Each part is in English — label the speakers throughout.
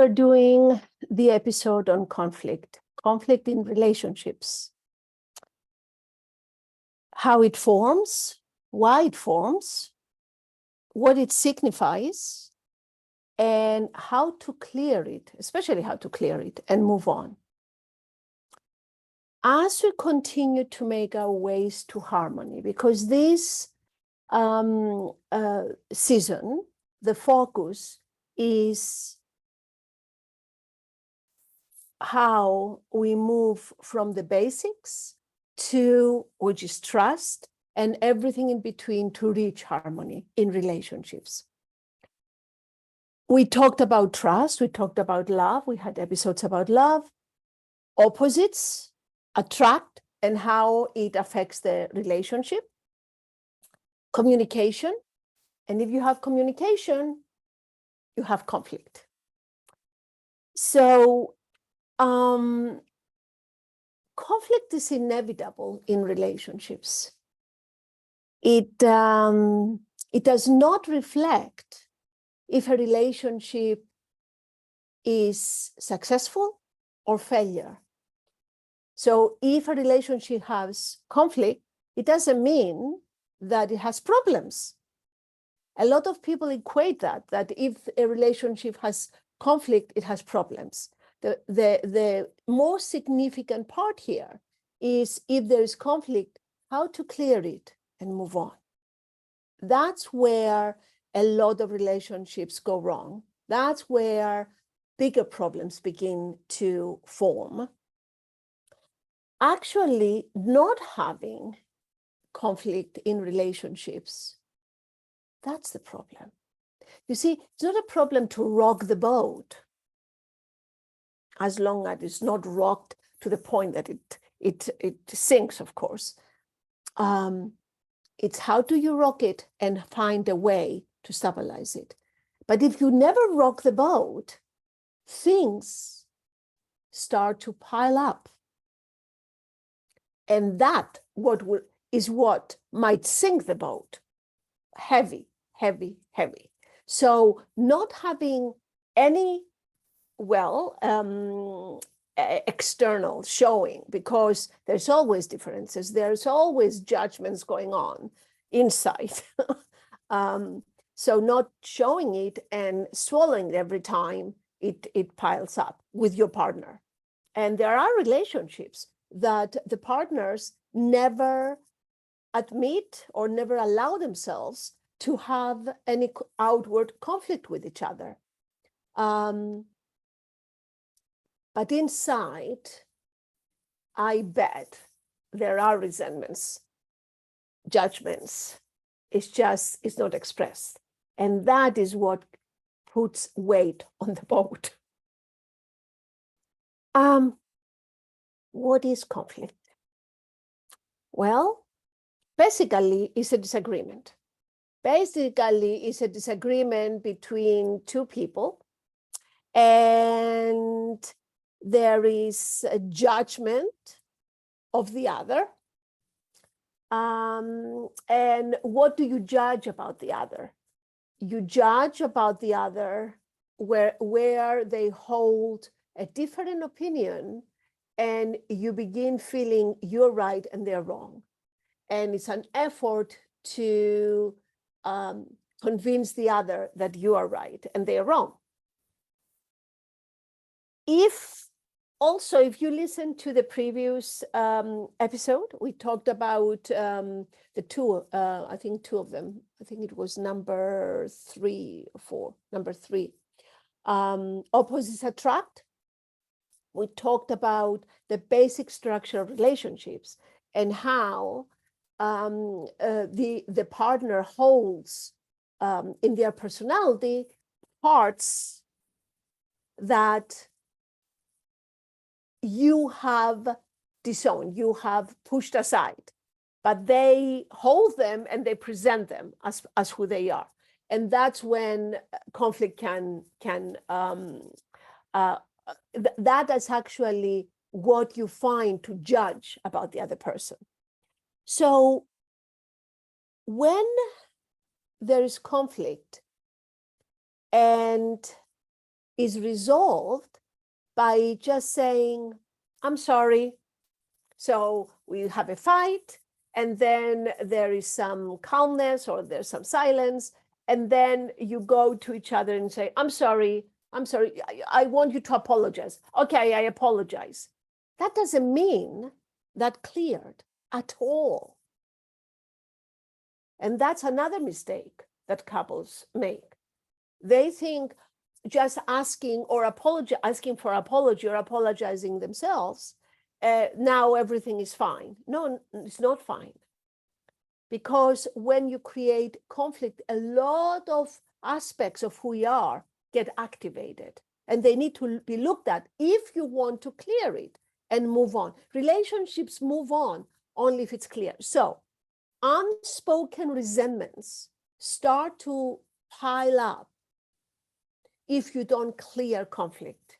Speaker 1: we're doing the episode on conflict in relationships, how it forms, why it forms, what it signifies, and how to clear it, especially how to clear it and move on. As we continue to make our ways to harmony, because this season, the focus is how we move from the basics to, which is trust, and everything in between to reach harmony in relationships. We talked about trust, we talked about love, we had episodes about love, opposites attract and how it affects the relationship, communication, and if you have communication, you have conflict. So conflict is inevitable in relationships. It does not reflect if a relationship is successful or failure. So if a relationship has conflict, it doesn't mean that it has problems. A lot of people equate that if a relationship has conflict, it has problems. The most significant part here is if there is conflict, how to clear it and move on. That's where a lot of relationships go wrong. That's where bigger problems begin to form. Actually, not having conflict in relationships, that's the problem. You see, it's not a problem to rock the boat, as long as it's not rocked to the point that it sinks, of course. It's how do you rock it and find a way to stabilize it. But if you never rock the boat, things start to pile up. And that is what might sink the boat. Heavy, heavy, heavy. So not having any, external showing, because there's always differences, there's always judgments going on inside. So not showing it and swallowing it every time it piles up with your partner. And there are relationships that the partners never admit or never allow themselves to have any outward conflict with each other. But inside, I bet there are resentments, judgments. It's not expressed. And that is what puts weight on the boat. What is conflict? Well, basically, it's a disagreement. Basically, it's a disagreement between two people, and there is a judgment of the other. And what do you judge about the other? You judge about the other where they hold a different opinion, and you begin feeling you're right and they're wrong. And it's an effort to convince the other that you are right and they're wrong. If you listen to the previous episode, we talked about the two, I think two of them. I think it was number 3 or 4, number 3. Opposites attract. We talked about the basic structure of relationships and how the partner holds in their personality parts that you have disowned, you have pushed aside, but they hold them and they present them as who they are. And that's when conflict that is actually what you find to judge about the other person. So when there is conflict and is resolved by just saying, I'm sorry. So we have a fight, and then there is some calmness or there's some silence. And then you go to each other and say, I'm sorry. I want you to apologize. Okay, I apologize. That doesn't mean that cleared at all. And that's another mistake that couples make. They think just asking for apology or apologizing themselves, now everything is fine. No, it's not fine. Because when you create conflict, a lot of aspects of who we are get activated, and they need to be looked at if you want to clear it and move on. Relationships move on only if it's clear. So unspoken resentments start to pile up if you don't clear conflict.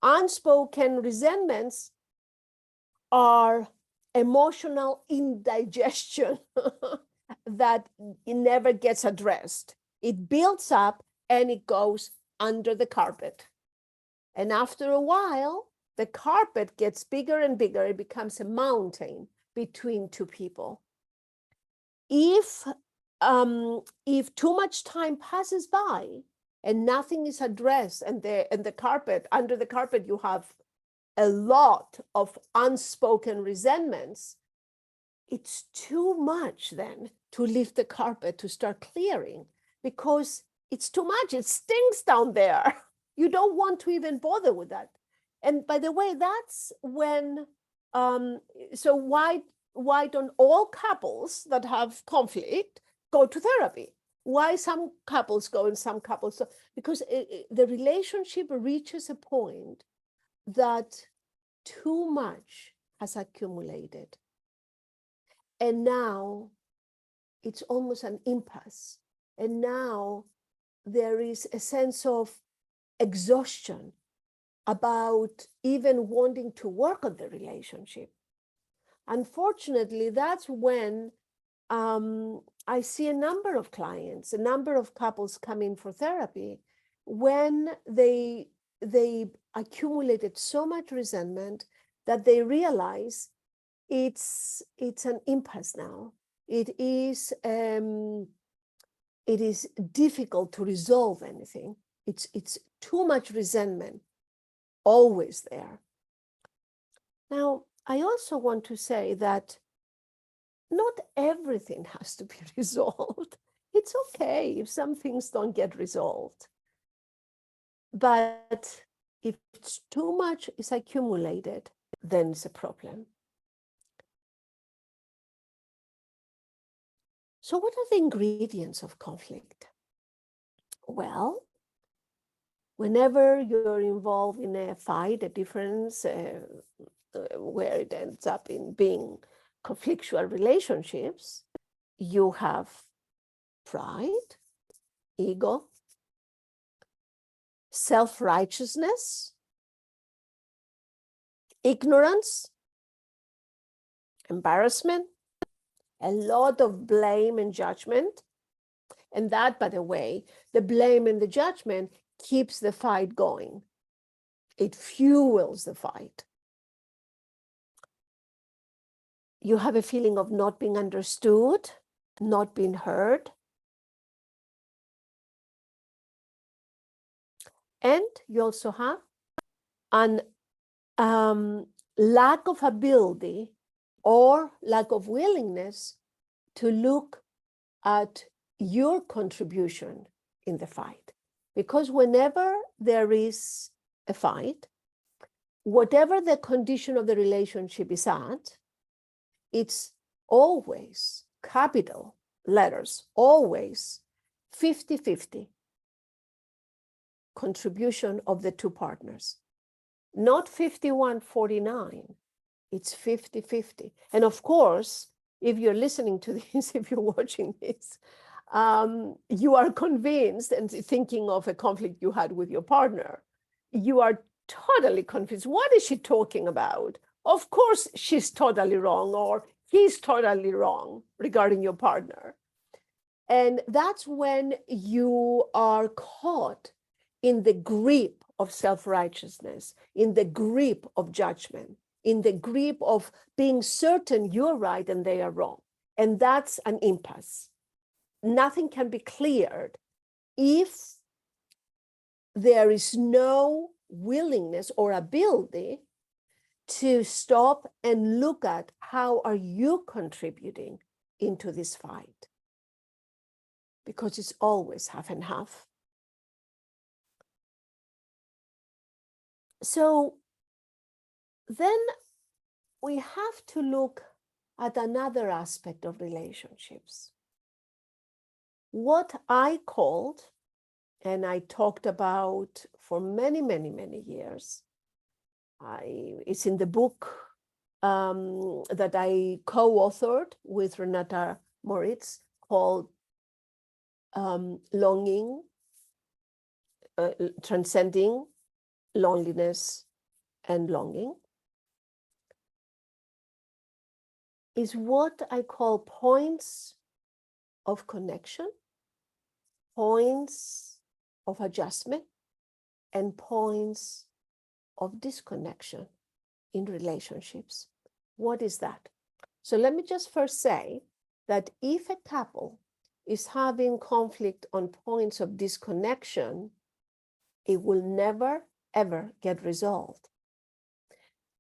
Speaker 1: Unspoken resentments are emotional indigestion that it never gets addressed. It builds up and it goes under the carpet. And after a while, the carpet gets bigger and bigger. It becomes a mountain between two people. If too much time passes by and nothing is addressed, and the carpet, under the carpet, you have a lot of unspoken resentments, it's too much then to lift the carpet to start clearing, because it's too much. It stinks down there. You don't want to even bother with that. And by the way, that's when, so why don't all couples that have conflict go to therapy? Why some couples go and some couples don't? Because the relationship reaches a point that too much has accumulated. And now it's almost an impasse. And now there is a sense of exhaustion about even wanting to work on the relationship. Unfortunately, that's when I see a number of clients, a number of couples come in for therapy when they accumulated so much resentment that they realize it's an impasse now. It is difficult to resolve anything. It's too much resentment always there. Now, I also want to say that not everything has to be resolved. It's okay if some things don't get resolved. But if it's too much is accumulated, then it's a problem. So what are the ingredients of conflict? Well, whenever you're involved in a fight, a difference, where it ends up in being conflictual relationships, you have pride, ego, self-righteousness, ignorance, embarrassment, a lot of blame and judgment. And that, by the way, the blame and the judgment keeps the fight going. It fuels the fight. You have a feeling of not being understood, not being heard. And you also have an lack of ability or lack of willingness to look at your contribution in the fight. Because whenever there is a fight, whatever the condition of the relationship is at, it's always, capital letters, always 50-50 contribution of the two partners. Not 51-49, it's 50-50. And of course, if you're listening to this, if you're watching this, you are convinced and thinking of a conflict you had with your partner. You are totally convinced. What is she talking about? Of course, she's totally wrong, or he's totally wrong regarding your partner. And that's when you are caught in the grip of self-righteousness, in the grip of judgment, in the grip of being certain you're right and they are wrong. And that's an impasse. Nothing can be cleared if there is no willingness or ability to stop and look at how are you contributing into this fight, because it's always half and half. So then we have to look at another aspect of relationships. What I called, and I talked about for many, many, many years, it's in the book that I co-authored with Renata Moritz called Longing, Transcending Loneliness and Longing, is what I call points of connection, points of adjustment, and points of disconnection in relationships. What is that? So let me just first say that if a couple is having conflict on points of disconnection, it will never, ever get resolved.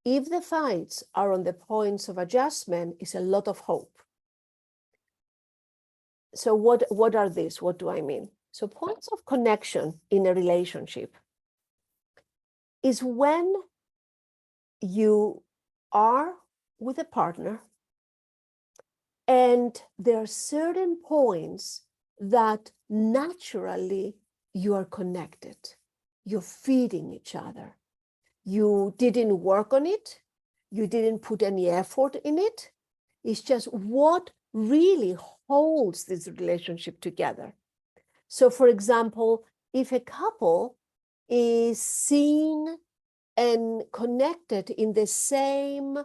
Speaker 1: If the fights are on the points of adjustment, it's a lot of hope. So what are these? What do I mean? So points of connection in a relationship is when you are with a partner and there are certain points that naturally you are connected. You're feeding each other. You didn't work on it. You didn't put any effort in it. It's just what really holds this relationship together. So for example, if a couple is seen and connected in the same,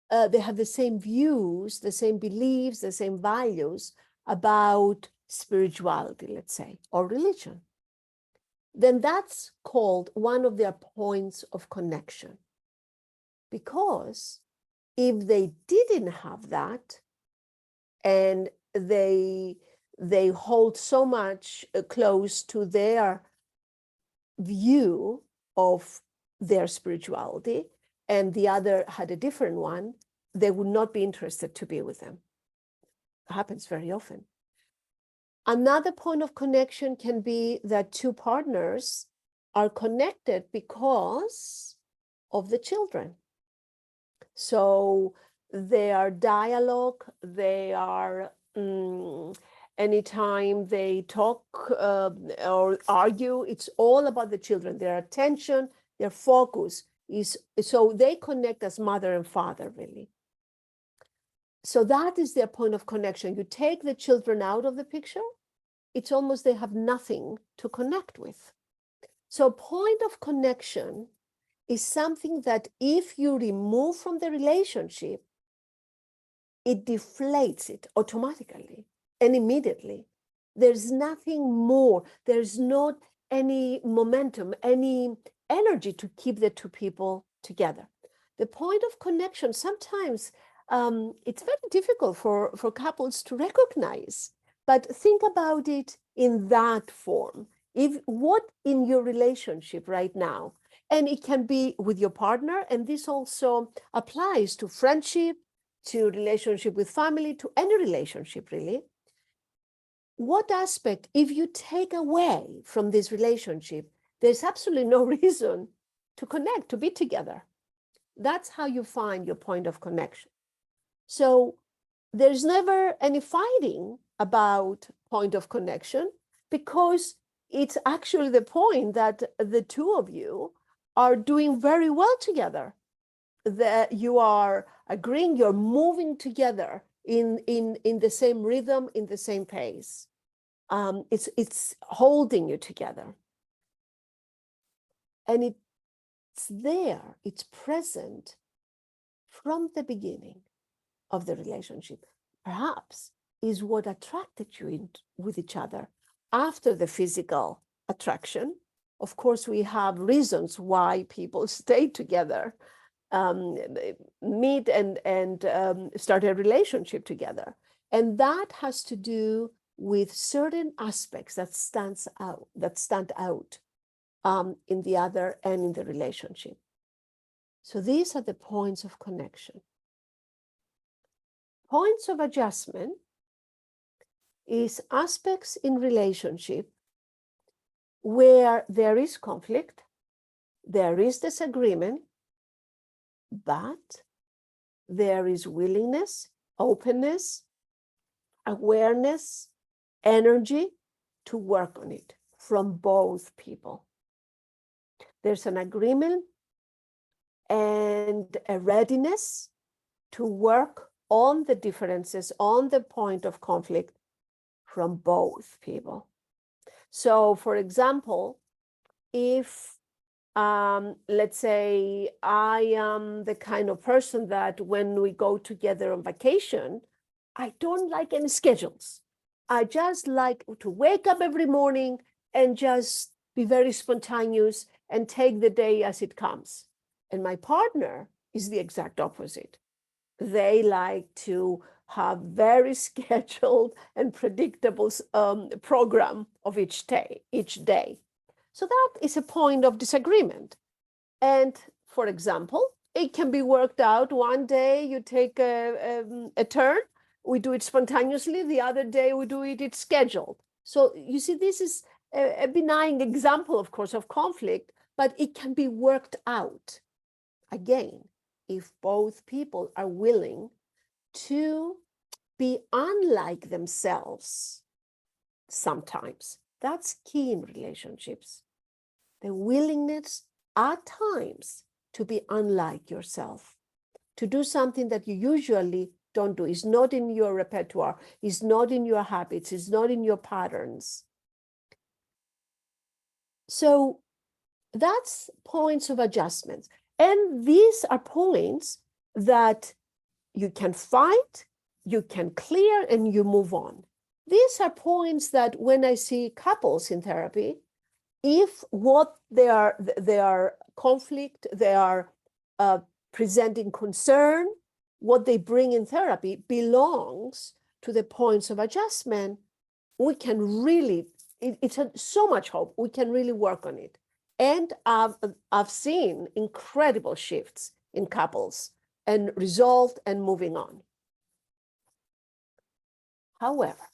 Speaker 1: they have the same views, the same beliefs, the same values about spirituality, let's say, or religion, then that's called one of their points of connection. Because if they didn't have that, and they hold so much close to their view of their spirituality, and the other had a different one, they would not be interested to be with them. It happens very often. Another point of connection can be that two partners are connected because of the children. So their dialogue, they are, anytime they talk or argue, it's all about the children. Their attention, their focus is, so they connect as mother and father, really. So that is their point of connection. You take the children out of the picture, it's almost they have nothing to connect with. So point of connection is something that if you remove from the relationship, it deflates it automatically and immediately. There's nothing more. There's not any momentum, any energy to keep the two people together. The point of connection, sometimes it's very difficult for couples to recognize, but think about it in that form. If what in your relationship right now, and it can be with your partner, and this also applies to friendship, to relationship with family, to any relationship really. What aspect, if you take away from this relationship, there's absolutely no reason to connect, to be together. That's how you find your point of connection. So there's never any fighting about point of connection, because it's actually the point that the two of you are doing very well together, that you are agreeing, you're moving together in the same rhythm, in the same pace. It's holding you together. And it's there, it's present from the beginning of the relationship. Perhaps is what attracted you with each other after the physical attraction, Of course, we have reasons why people stay together, meet and start a relationship together. And that has to do with certain aspects that stand out in the other and in the relationship. So these are the points of connection. Points of adjustment is aspects in relationship where there is conflict, there is disagreement, but there is willingness, openness, awareness, energy to work on it from both people. There's an agreement and a readiness to work on the differences, on the point of conflict from both people. So, for example, if let's say I am the kind of person that when we go together on vacation, I don't like any schedules. I just like to wake up every morning and just be very spontaneous and take the day as it comes. And my partner is the exact opposite. They like to have very scheduled and predictable program of each day. So that is a point of disagreement. And for example, it can be worked out. One day you take a turn, we do it spontaneously. The other day we do it's scheduled. So you see, this is a benign example, of course, of conflict, but it can be worked out. Again, if both people are willing to be unlike themselves sometimes. That's key in relationships. The willingness at times to be unlike yourself, to do something that you usually don't do. It's not in your repertoire, it's not in your habits, it's not in your patterns. So that's points of adjustment. And these are points that you can fight, you can clear, and you move on. These are points that when I see couples in therapy, if what they are conflict, they are presenting concern, what they bring in therapy belongs to the points of adjustment, we can really, it's so much hope, we can really work on it. And I've seen incredible shifts in couples and resolved and moving on. However,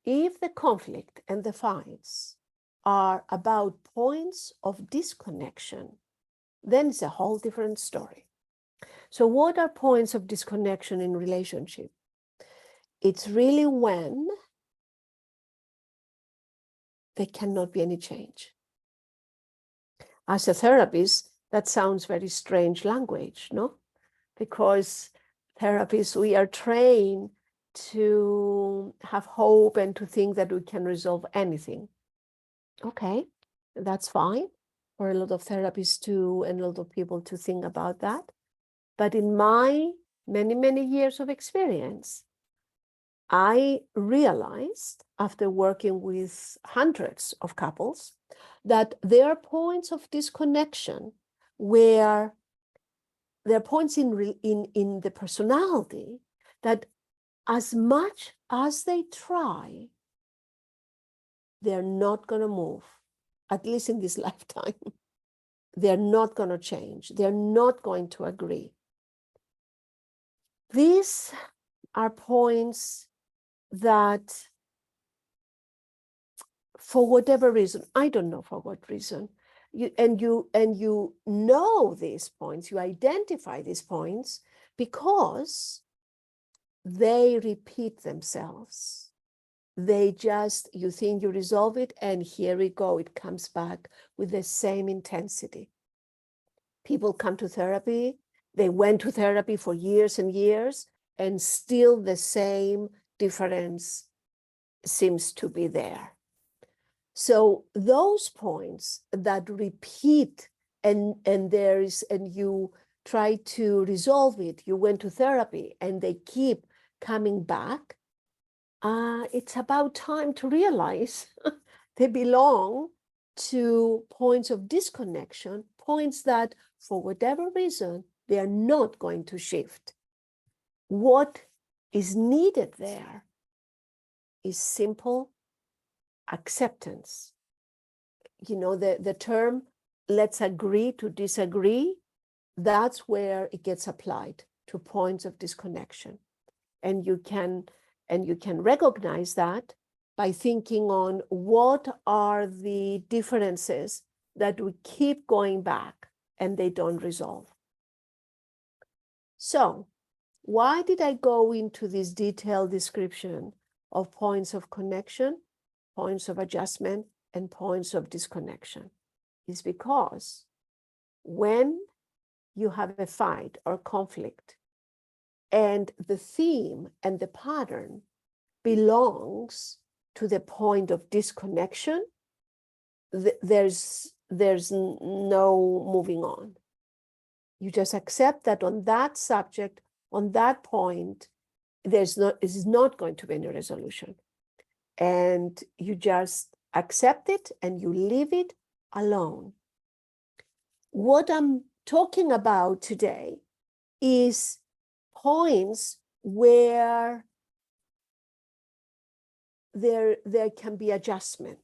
Speaker 1: if the conflict and the fights are about points of disconnection, then it's a whole different story. So what are points of disconnection in relationship? It's really when there cannot be any change. As a therapist, that sounds very strange language, no? Because therapists, we are trained to have hope and to think that we can resolve anything. Okay, that's fine for a lot of therapists too, and a lot of people to think about that. But in my many years of experience, I realized after working with hundreds of couples that there are points of disconnection where there are points in the personality that as much as they try, they're not going to move, at least in this lifetime. They're not going to change. They're not going to agree. These are points that, for whatever reason, I don't know for what reason, you know these points, you identify these points because they repeat themselves. They just, you think you resolve it, and here we go, it comes back with the same intensity. People come to therapy, they went to therapy for years and years, and still the same difference seems to be there. So those points that repeat and you try to resolve it, you went to therapy and they keep coming back, it's about time to realize they belong to points of disconnection, points that for whatever reason, they are not going to shift. What is needed there is simple acceptance. You know, the term, let's agree to disagree, that's where it gets applied to points of disconnection. And you can recognize that by thinking on what are the differences that we keep going back and they don't resolve. So why did I go into this detailed description of points of connection, points of adjustment, and points of disconnection? It's because when you have a fight or conflict and the theme and the pattern belongs to the point of disconnection, there's no moving on. You just accept that on that subject, on that point, is not going to be any resolution. And you just accept it and you leave it alone. What I'm talking about today is points where there can be adjustment.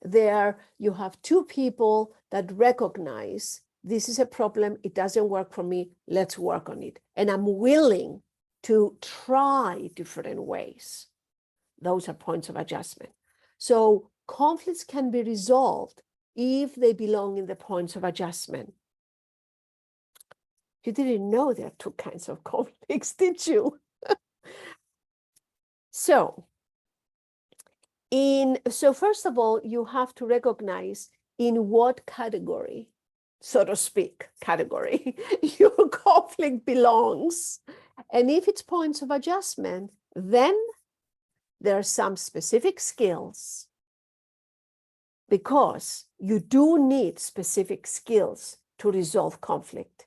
Speaker 1: There you have two people that recognize this is a problem, it doesn't work for me, let's work on it. And I'm willing to try different ways. Those are points of adjustment. So conflicts can be resolved if they belong in the points of adjustment. You didn't know there are two kinds of conflicts, did you? So first of all, you have to recognize in what category, so to speak, category your conflict belongs. And if it's points of adjustment, then there are some specific skills, because you do need specific skills to resolve conflict.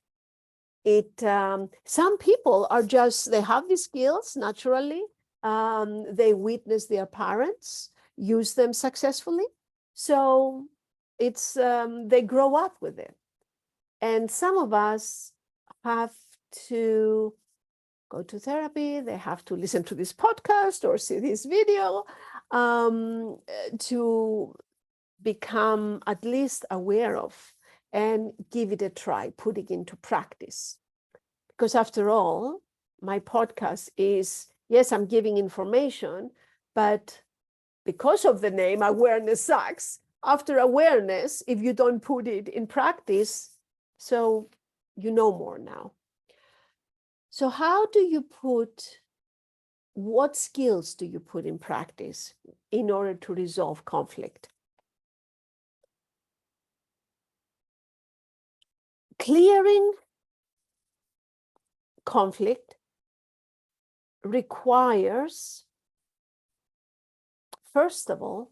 Speaker 1: Some people are just, they have these skills naturally. They witness their parents use them successfully. So it's, they grow up with it. And some of us have to go to therapy, they have to listen to this podcast or see this video to become at least aware of and give it a try, put it into practice. Because after all, my podcast is, yes, I'm giving information, but because of the name, awareness sucks. After awareness, if you don't put it in practice, so you know more now. So how do you what skills do you put in practice in order to resolve conflict? Clearing conflict requires, first of all,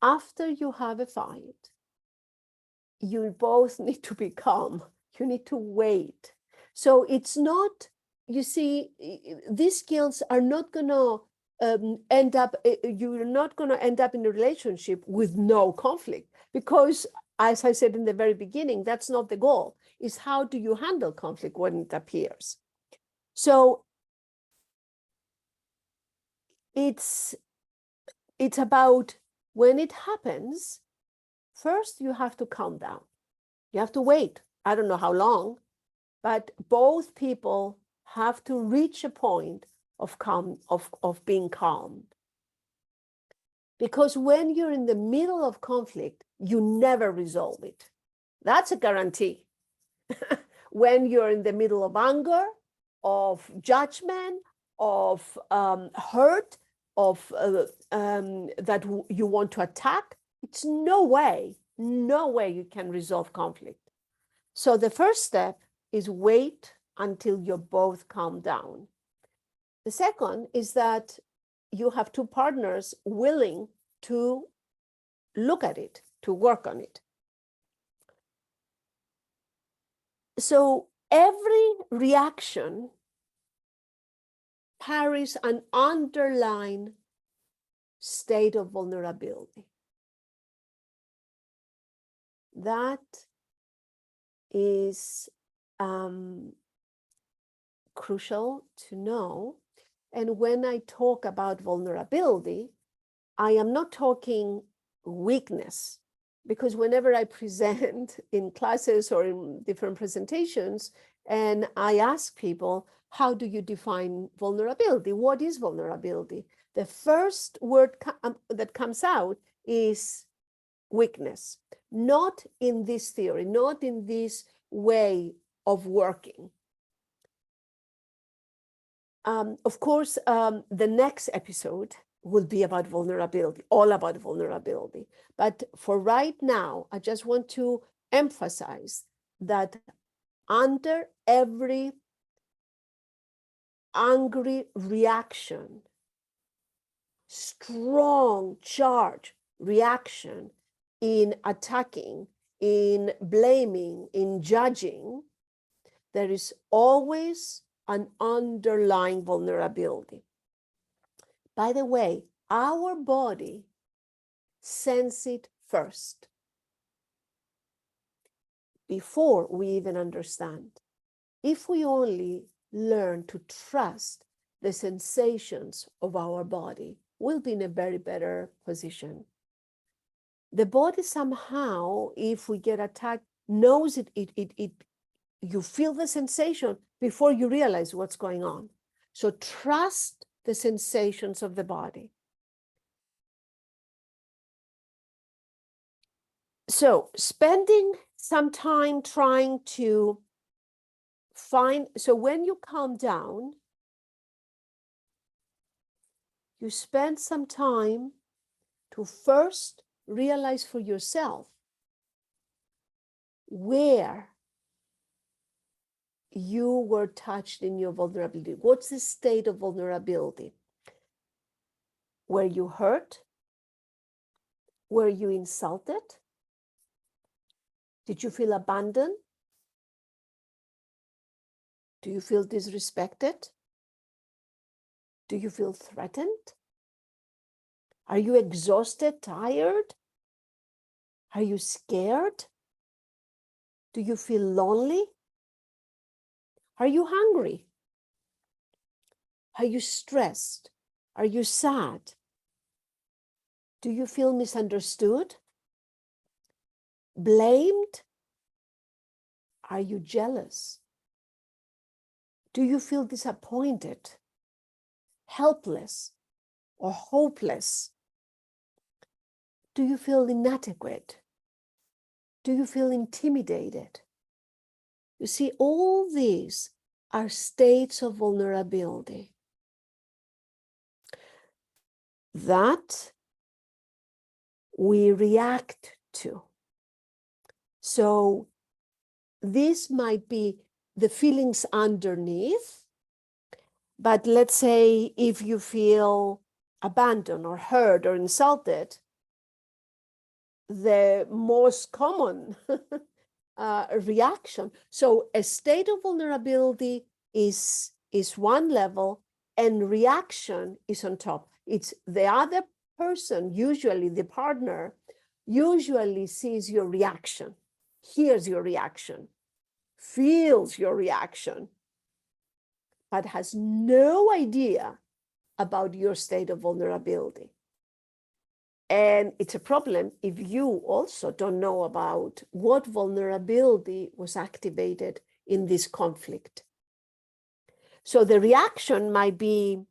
Speaker 1: after you have a fight, you both need to be calm. You need to wait. So it's not, you see, these skills are not going to end up, you're not going to end up in a relationship with no conflict, because as I said in the very beginning, that's not the goal. It's how do you handle conflict when it appears. So it's about when it happens, first you have to calm down. You have to wait. I don't know how long, but both people have to reach a point of being calm. Because when you're in the middle of conflict, you never resolve it. That's a guarantee. When you're in the middle of anger, of judgment, of hurt, of that you want to attack, it's no way you can resolve conflict. So the first step is wait until you're both calm down. The second is that you have two partners willing to look at it, to work on it. So every reaction carries an underlying state of vulnerability. That is crucial to know. And when I talk about vulnerability, I am not talking weakness, because whenever I present in classes or in different presentations, and I ask people, how do you define vulnerability? What is vulnerability? The first word that comes out is weakness, not in this theory, not in this way of working. Of course, the next episode will be about vulnerability, all about vulnerability. But for right now, I just want to emphasize that under every angry reaction, strong charge reaction in attacking, in blaming, in judging, there is always an underlying vulnerability. By the way, our body senses it first before we even understand. If we only learn to trust the sensations of our body, we'll be in a very better position. The body somehow, if we get attacked, knows it. You feel the sensation before you realize what's going on. So trust the sensations of the body. So spending some time trying to find, so when you calm down, you spend some time to first realize for yourself where you were touched in your vulnerability. What's the state of vulnerability? Were you hurt? Were you insulted? Did you feel abandoned? Do you feel disrespected? Do you feel threatened? Are you exhausted, tired? Are you scared? Do you feel lonely? Are you hungry? Are you stressed? Are you sad? Do you feel misunderstood? Blamed? Are you jealous? Do you feel disappointed, helpless, or hopeless? Do you feel inadequate? Do you feel intimidated? You see, all these are states of vulnerability that we react to. So this might be the feelings underneath, but let's say if you feel abandoned or hurt or insulted, the most common reaction. So a state of vulnerability is one level, and reaction is on top. It's the other person, usually the partner, usually sees your reaction, hears your reaction, feels your reaction, but has no idea about your state of vulnerability. And it's a problem if you also don't know about what vulnerability was activated in this conflict. So the reaction might be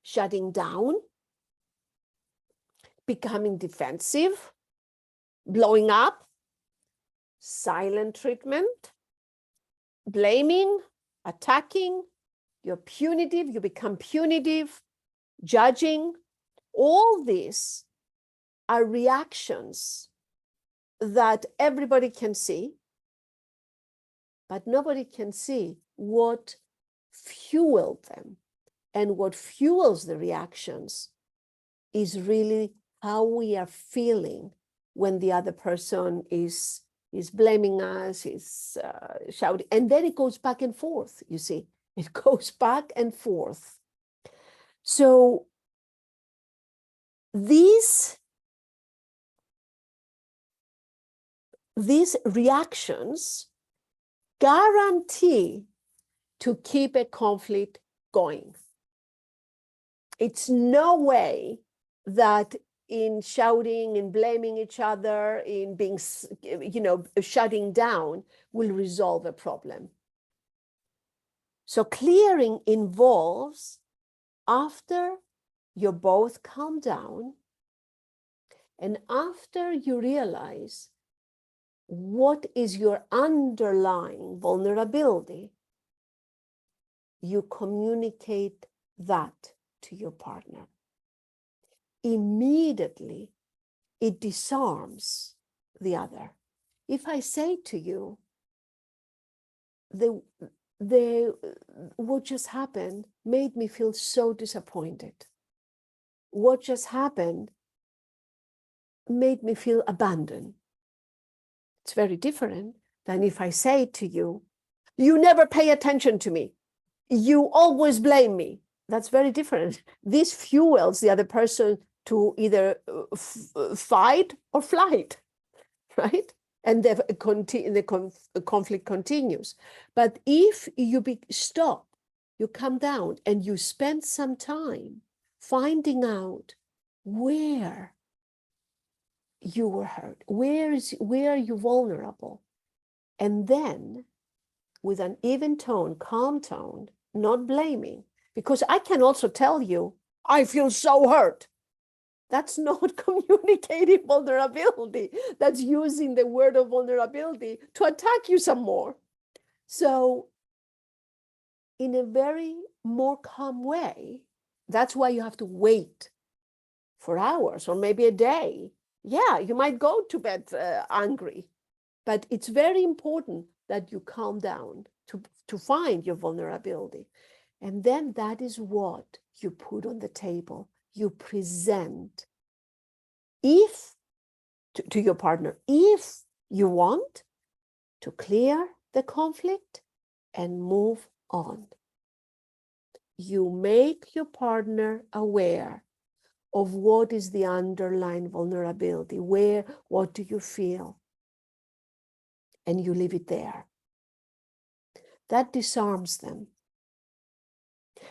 Speaker 1: shutting down, becoming defensive, blowing up, silent treatment, blaming, attacking, you're punitive, you become punitive, judging. All these are reactions that everybody can see, but nobody can see what fueled them. And what fuels the reactions is really how we are feeling when the other person is blaming us, is shouting. And then it goes back and forth, you see. It goes back and forth. So these these reactions guarantee to keep a conflict going. It's no way that in shouting, in blaming each other, in being, shutting down will resolve a problem. So clearing involves, after you both calm down and after you realize what is your underlying vulnerability, you communicate that to your partner. Immediately, it disarms the other. If I say to you, what just happened made me feel so disappointed. What just happened made me feel abandoned. It's very different than if I say to you, you never pay attention to me. You always blame me. That's very different. This fuels the other person to either fight or flight, right? And the conflict continues. But if you stop, you come down and you spend some time finding out where you were hurt, where are you vulnerable, and then with an even tone, calm tone, not blaming, because I can also tell you, I feel so hurt. That's not communicating vulnerability. That's using the word of vulnerability to attack you some more. So in a very more calm way, that's why you have to wait for hours or maybe a day. Yeah, you might go to bed angry, but it's very important that you calm down to find your vulnerability. And then that is what you put on the table. You present to your partner, if you want to clear the conflict and move on. You make your partner aware of what is the underlying vulnerability, what do you feel? And you leave it there. That disarms them.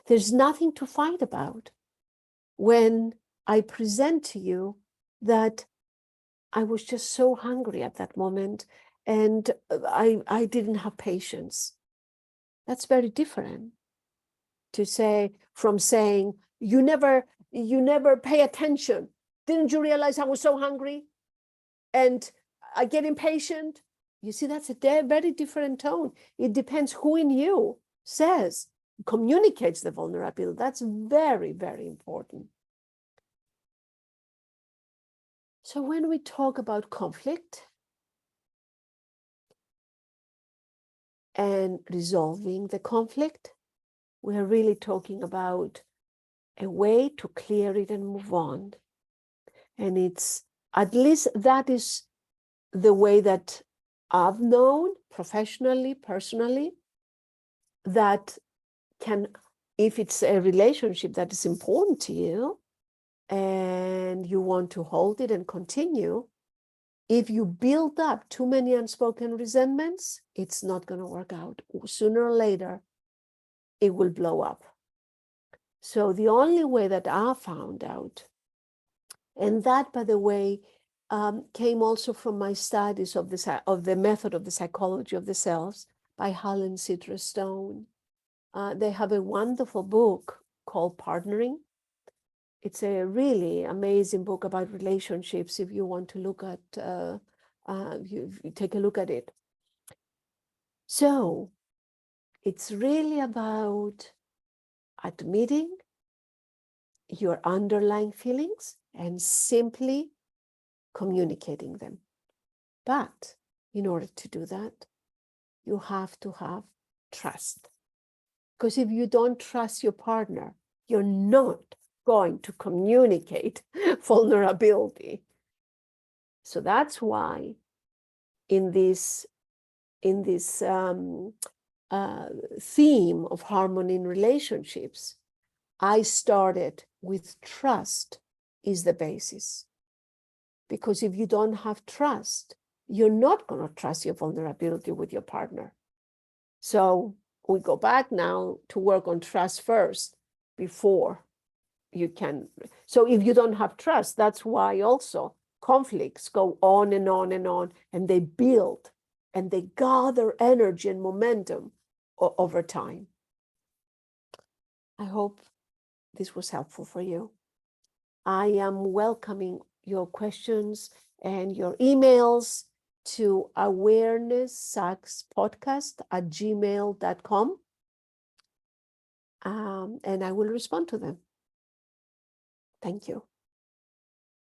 Speaker 1: There's nothing to fight about when I present to you that I was just so hungry at that moment and I didn't have patience. That's very different from saying, you never pay attention. Didn't you realize I was so hungry? And I get impatient. You see, that's a very different tone. It depends who in you communicates the vulnerability. That's very, very important. So when we talk about conflict and resolving the conflict, we're really talking about a way to clear it and move on. And it's, at least that is the way that I've known professionally, personally, that can, if it's a relationship that is important to you and you want to hold it and continue, if you build up too many unspoken resentments, it's not going to work out. Sooner or later, it will blow up. So the only way that I found out, and that, by the way, came also from my studies of the method of the psychology of the selves by Hall and Sidra Stone. They have a wonderful book called Partnering. It's a really amazing book about relationships. If you want to look at, you take a look at it. So it's really about admitting your underlying feelings and simply communicating them. But in order to do that, you have to have trust. Because if you don't trust your partner, you're not going to communicate vulnerability. So that's why in this theme of harmony in relationships, I started with trust is the basis. Because if you don't have trust, you're not going to trust your vulnerability with your partner. So we go back now to work on trust first before you can. So if you don't have trust, that's why also conflicts go on and on and on, and they build and they gather energy and momentum over time. I hope this was helpful for you. I am welcoming your questions and your emails to awarenesssuckspodcast@gmail.com. And I will respond to them. Thank you.